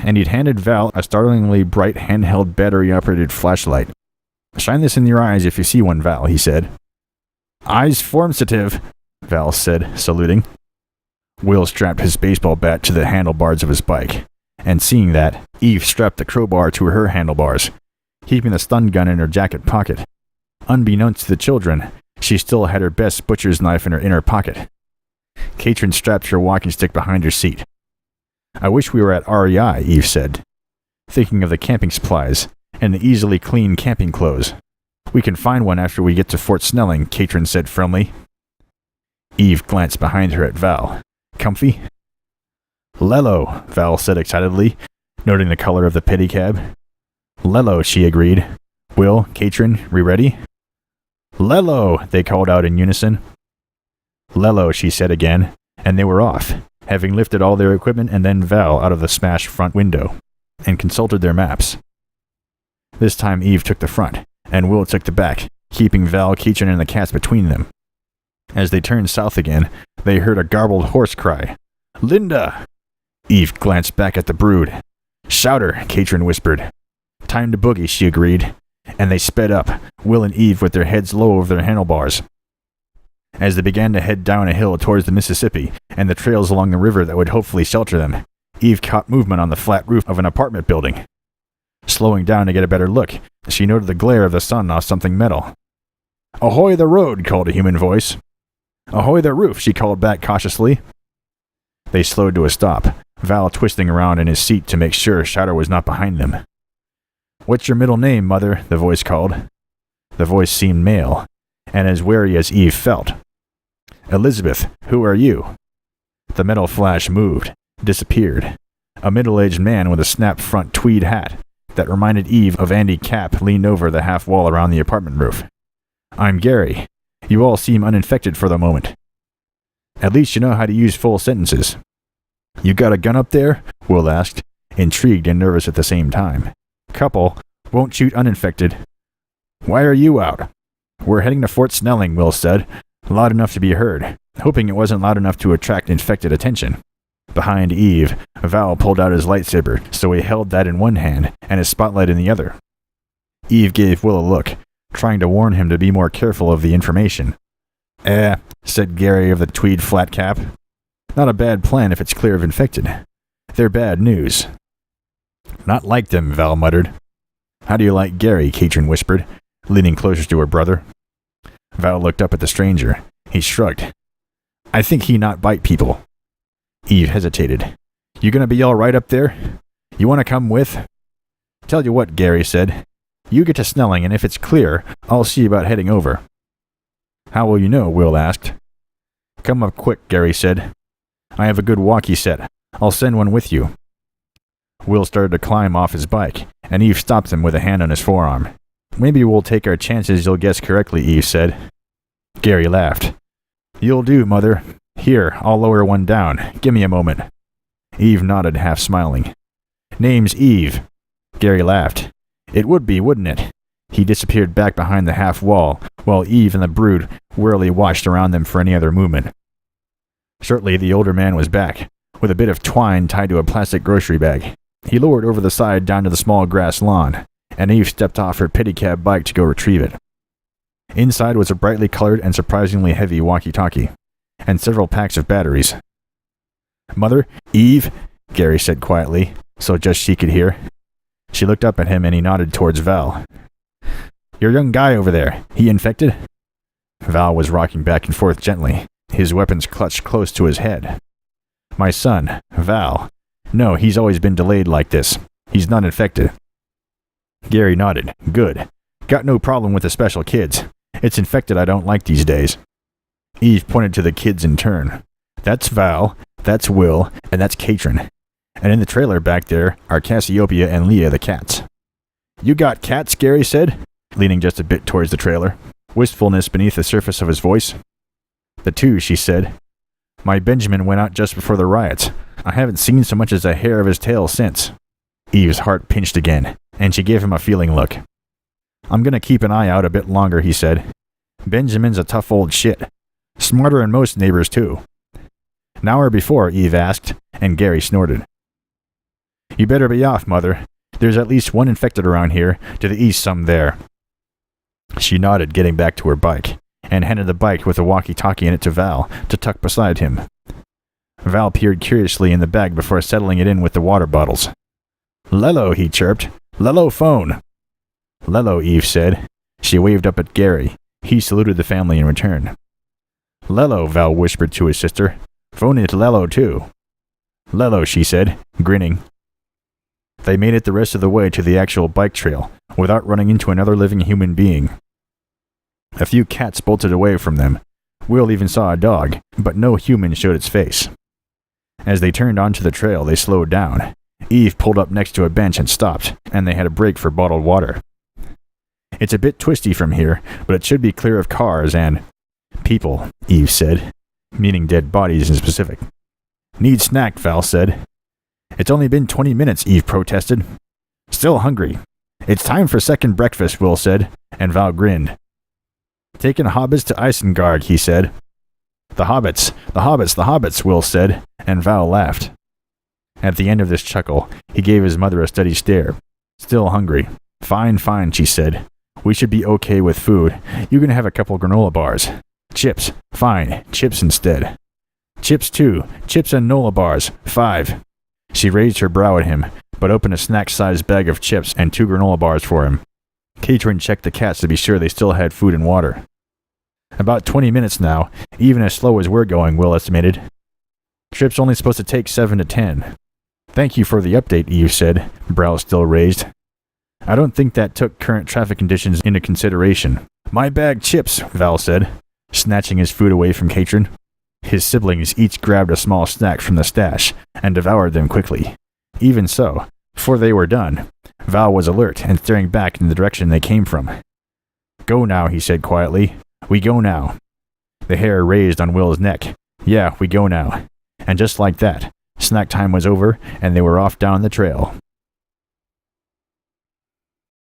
and he'd handed Val a startlingly bright handheld battery-operated flashlight. "Shine this in your eyes if you see one, Val," he said. "Eyes formsative," Val said, saluting. Will strapped his baseball bat to the handlebars of his bike, and seeing that, Eve strapped the crowbar to her handlebars, keeping the stun gun in her jacket pocket. Unbeknownst to the children, she still had her best butcher's knife in her inner pocket. Katrin strapped her walking stick behind her seat. "I wish we were at REI, Eve said, thinking of the camping supplies and the easily clean camping clothes. "We can find one after we get to Fort Snelling," Katrin said firmly. Eve glanced behind her at Val. "Comfy?" "Lello," Val said excitedly, noting the color of the pedicab. "Lello," she agreed. "Will, Katrin, we ready?" "Lello," they called out in unison. "Lello," she said again, and they were off, having lifted all their equipment and then Val out of the smashed front window, and consulted their maps. This time Eve took the front, and Will took the back, keeping Val, Katrin, and the cats between them. As they turned south again, they heard a garbled hoarse cry. "Linda!" Eve glanced back at the brood. "Shout her," Katrin whispered. "Time to boogie," she agreed, and they sped up, Will and Eve with their heads low over their handlebars. As they began to head down a hill towards the Mississippi and the trails along the river that would hopefully shelter them, Eve caught movement on the flat roof of an apartment building. Slowing down to get a better look, she noted the glare of the sun off something metal. "Ahoy the road!" called a human voice. "Ahoy the roof!" she called back cautiously. They slowed to a stop, Val twisting around in his seat to make sure Shouter was not behind them. "What's your middle name, Mother?" the voice called. The voice seemed male, and as wary as Eve felt. "Elizabeth, who are you?" The metal flash moved, disappeared. A middle-aged man with a snap front tweed hat that reminded Eve of Andy Capp leaned over the half wall around the apartment roof. "I'm Gary. You all seem uninfected for the moment. At least you know how to use full sentences." "You got a gun up there?" Will asked, intrigued and nervous at the same time. "Couple. Won't shoot uninfected." "Why are you out?" "We're heading to Fort Snelling," Will said, loud enough to be heard, hoping it wasn't loud enough to attract infected attention. Behind Eve, Val pulled out his lightsaber, so he held that in one hand and his spotlight in the other. Eve gave Will a look, trying to warn him to be more careful of the information. Said Gary of the tweed flat cap. "Not a bad plan if it's clear of infected. They're bad news." "Not like them," Val muttered. "How do you like Gary?" Katrin whispered, leaning closer to her brother. Val looked up at the stranger. He shrugged. "I think he not bite people." Eve hesitated. "You gonna be all right up there? You want to come with?" "Tell you what," Gary said. "You get to Snelling, and if it's clear, I'll see about heading over." "How will you know?" Will asked. "Come up quick," Gary said. "I have a good walkie set. I'll send one with you." Will started to climb off his bike, and Eve stopped him with a hand on his forearm. "Maybe we'll take our chances you'll guess correctly," Eve said. Gary laughed. "You'll do, Mother. Here, I'll lower one down. Give me a moment." Eve nodded, half smiling. "Name's Eve." Gary laughed. "It would be, wouldn't it?" He disappeared back behind the half wall, while Eve and the brood warily watched around them for any other movement. Shortly, the older man was back, with a bit of twine tied to a plastic grocery bag. He lowered over the side down to the small grass lawn, and Eve stepped off her pedicab bike to go retrieve it. Inside was a brightly colored and surprisingly heavy walkie-talkie, and several packs of batteries. "Mother, Eve," Gary said quietly, so just she could hear. She looked up at him and he nodded towards Val. "Your young guy over there, he infected?" Val was rocking back and forth gently, his weapons clutched close to his head. "My son, Val. No, he's always been delayed like this. He's not infected." Gary nodded. "Good. Got no problem with the special kids. It's infected I don't like these days." Eve pointed to the kids in turn. "That's Val, that's Will, and that's Katrin. And in the trailer back there are Cassiopeia and Leah the cats." "You got cats?" Gary said, leaning just a bit towards the trailer, wistfulness beneath the surface of his voice. "The two," she said. "My Benjamin went out just before the riots. I haven't seen so much as a hair of his tail since." Eve's heart pinched again, and she gave him a feeling look. "I'm gonna keep an eye out a bit longer," he said. "Benjamin's a tough old shit. Smarter than most neighbors, too." "Now or before?" Eve asked, and Gary snorted. You better be off, Mother. There's at least one infected around here, to the east some there. She nodded, getting back to her bike, and handed the bike with a walkie-talkie in it to Val to tuck beside him. Val peered curiously in the bag before settling it in with the water bottles. "Lello," he chirped. "Lello phone." "Lello," Eve said. She waved up at Gary. He saluted the family in return. "Lello," Val whispered to his sister. "Phone it Lello, too." "Lello," she said, grinning. They made it the rest of the way to the actual bike trail, without running into another living human being. A few cats bolted away from them. Will even saw a dog, but no human showed its face. As they turned onto the trail, they slowed down. Eve pulled up next to a bench and stopped, and they had a break for bottled water. "It's a bit twisty from here, but it should be clear of cars and people," Eve said, meaning dead bodies in specific. "Need snack," Val said. "It's only been 20 minutes, Eve protested. "Still hungry." "It's time for second breakfast," Will said, and Val grinned. "Taking hobbits to Isengard," he said. The hobbits," Will said, and Val laughed. At the end of this chuckle, he gave his mother a steady stare. "Still hungry." Fine, she said. "We should be okay with food. You can have a couple granola bars." "Chips." "Fine, chips instead." "Chips too. Chips and Nola bars. 5. She raised her brow at him, but opened a snack-sized bag of chips and 2 granola bars for him. Katrin checked the cats to be sure they still had food and water. About 20 minutes now, even as slow as we're going, Will estimated. Trip's only supposed to take 7 to 10. "Thank you for the update," Eve said, brow still raised. "I don't think that took current traffic conditions into consideration." "My bag chips," Val said, snatching his food away from Katrin. His siblings each grabbed a small snack from the stash and devoured them quickly. Even so, before they were done, Val was alert and staring back in the direction they came from. "Go now," he said quietly. "We go now." The hair raised on Will's neck. "Yeah, we go now." And just like that, snack time was over and they were off down the trail.